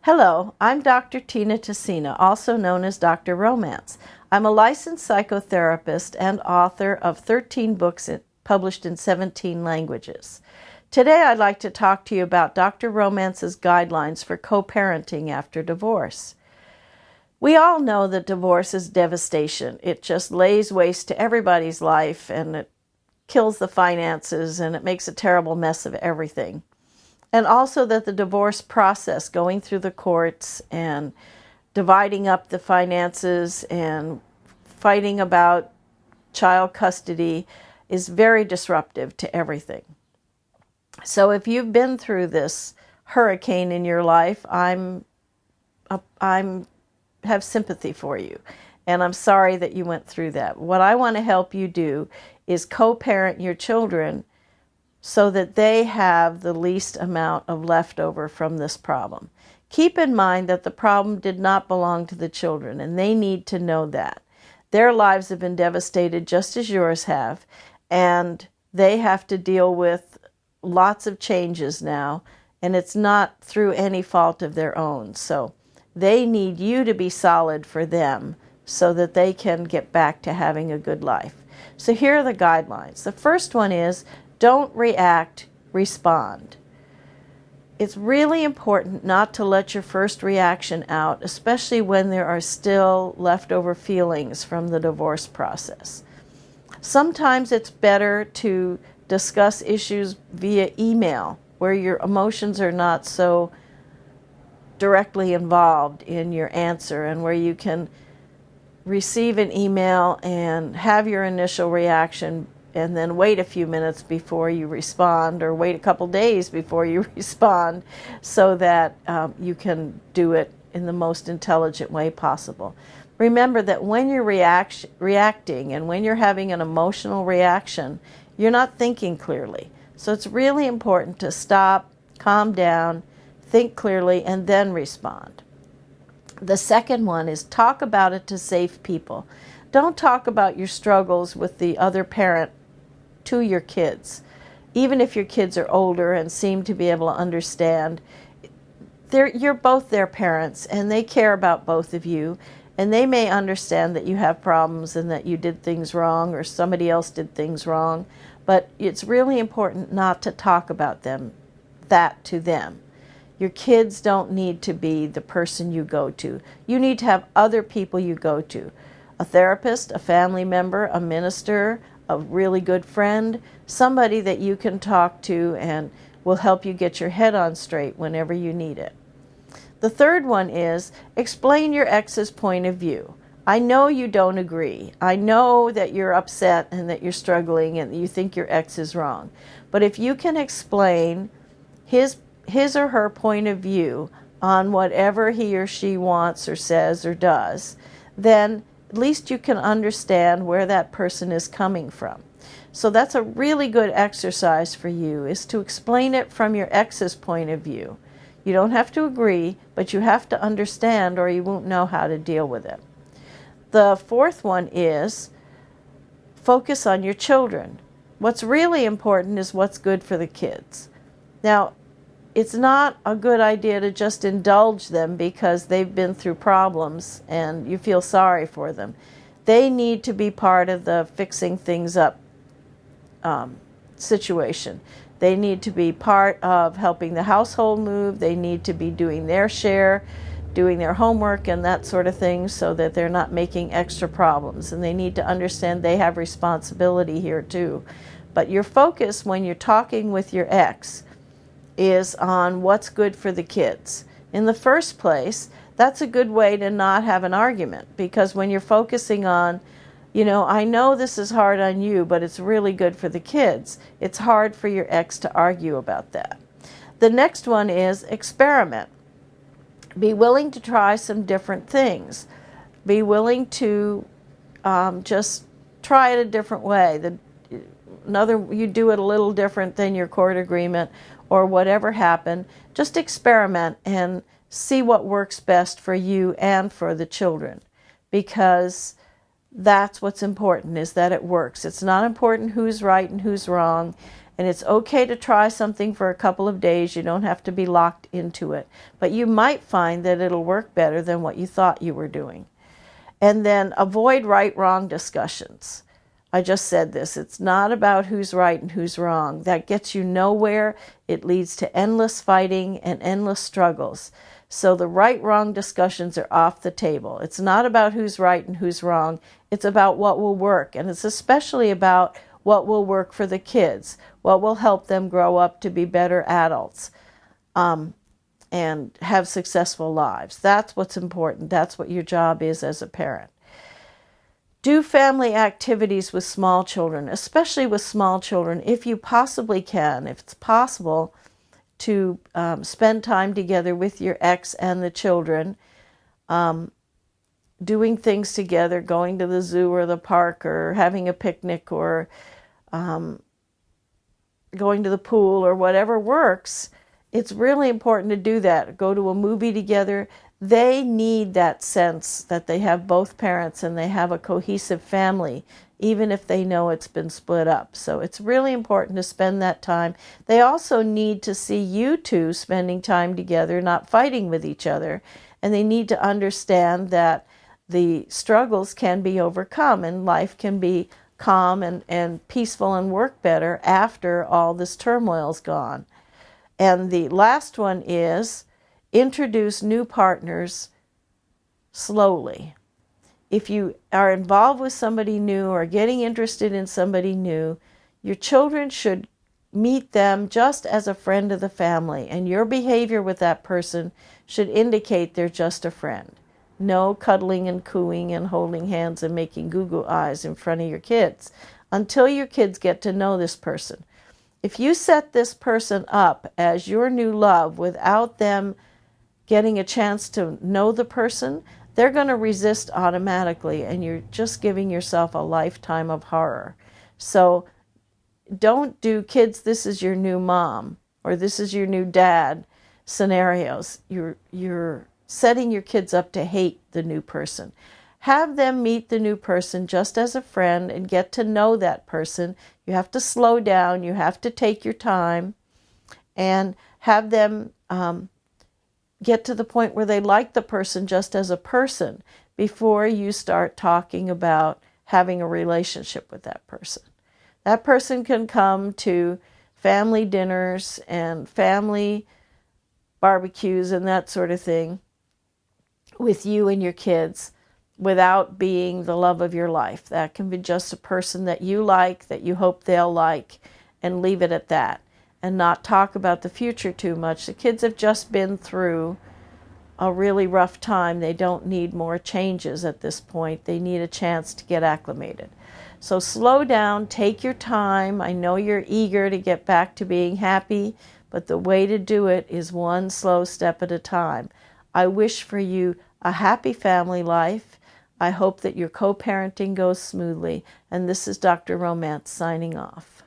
Hello, I'm Dr. Tina Tessina, also known as Dr. Romance. I'm a licensed psychotherapist and author of 13 books published in 17 languages. Today I'd like to talk to you about Dr. Romance's guidelines for co-parenting after divorce. We all know that divorce is devastation. It just lays waste to everybody's life, and it kills the finances, and it makes a terrible mess of everything. And also that the divorce process, going through the courts and dividing up the finances and fighting about child custody, is very disruptive to everything. So if you've been through this hurricane in your life, I'm have sympathy for you, and I'm sorry that you went through that. What I want to help you do is co-parent your children so that they have the least amount of leftover from this problem. Keep in mind that the problem did not belong to the children, and they need to know that. Their lives have been devastated just as yours have, and they have to deal with lots of changes now, and it's not through any fault of their own. So they need you to be solid for them so that they can get back to having a good life. So here are the guidelines. The first one is, don't react, respond. It's really important not to let your first reaction out, especially when there are still leftover feelings from the divorce process. Sometimes it's better to discuss issues via email, where your emotions are not so directly involved in your answer, and where you can receive an email and have your initial reaction and then wait a few minutes before you respond, or wait a couple days before you respond, so that you can do it in the most intelligent way possible. Remember that when you're reacting and when you're having an emotional reaction, you're not thinking clearly. So it's really important to stop, calm down, think clearly, and then respond. The second one is talk about it to safe people. Don't talk about your struggles with the other parent to your kids. Even if your kids are older and seem to be able to understand, you're both their parents, and they care about both of you, and they may understand that you have problems and that you did things wrong or somebody else did things wrong, but it's really important not to talk about that to them. Your kids don't need to be the person you go to. You need to have other people you go to. A therapist, a family member, a minister, a really good friend, somebody that you can talk to and will help you get your head on straight whenever you need it. The third one is, explain your ex's point of view. I know you don't agree. I know that you're upset and that you're struggling and you think your ex is wrong. But if you can explain his or her point of view on whatever he or she wants or says or does, then at least you can understand where that person is coming from. So that's a really good exercise for you, is to explain it from your ex's point of view. You don't have to agree, but you have to understand, or you won't know how to deal with it. The fourth one is, focus on your children. What's really important is what's good for the kids. Now, it's not a good idea to just indulge them because they've been through problems and you feel sorry for them. They need to be part of the fixing things up situation. They need to be part of helping the household move. They need to be doing their share, doing their homework and that sort of thing, so that they're not making extra problems. And they need to understand they have responsibility here too. But your focus when you're talking with your ex is on what's good for the kids. In the first place, that's a good way to not have an argument, because when you're focusing on, I know this is hard on you, but it's really good for the kids, it's hard for your ex to argue about that. The next one is experiment. Be willing to try some different things. Be willing to just try it a different way. You do it a little different than your court agreement or whatever happened. Just experiment and see what works best for you and for the children, because that's what's important, is that it works. It's not important who's right and who's wrong, And it's okay to try something for a couple of days. You don't have to be locked into it. But you might find that it'll work better than what you thought you were doing. And then avoid right-wrong discussions. I just said this. It's not about who's right and who's wrong. That gets you nowhere. It leads to endless fighting and endless struggles. So the right-wrong discussions are off the table. It's not about who's right and who's wrong. It's about what will work. And it's especially about what will work for the kids, what will help them grow up to be better adults and have successful lives. That's what's important. That's what your job is as a parent. Do family activities with small children, especially with small children, if you possibly can, if it's possible to spend time together with your ex and the children, doing things together, going to the zoo or the park or having a picnic or going to the pool or whatever works. It's really important to do that. Go to a movie together. They need that sense that they have both parents and they have a cohesive family, even if they know it's been split up. So it's really important to spend that time. They also need to see you two spending time together, not fighting with each other. And they need to understand that the struggles can be overcome and life can be calm and peaceful and work better after all this turmoil's gone. And the last one is introduce new partners slowly. If you are involved with somebody new or getting interested in somebody new, your children should meet them just as a friend of the family, and your behavior with that person should indicate they're just a friend. No cuddling and cooing and holding hands and making goo-goo eyes in front of your kids until your kids get to know this person. If you set this person up as your new love without them getting a chance to know the person, they're going to resist automatically, and you're just giving yourself a lifetime of horror. So don't do kids, this is your new mom, or this is your new dad scenarios. You're setting your kids up to hate the new person. Have them meet the new person just as a friend and get to know that person. You have to slow down. You have to take your time and have them get to the point where they like the person just as a person before you start talking about having a relationship with that person. That person can come to family dinners and family barbecues and that sort of thing with you and your kids without being the love of your life. That can be just a person that you like, that you hope they'll like, and leave it at that, and not talk about the future too much. The kids have just been through a really rough time. They don't need more changes at this point. They need a chance to get acclimated. So slow down, take your time. I know you're eager to get back to being happy, but the way to do it is one slow step at a time. I wish for you a happy family life. I hope that your co-parenting goes smoothly. And this is Dr. Romance signing off.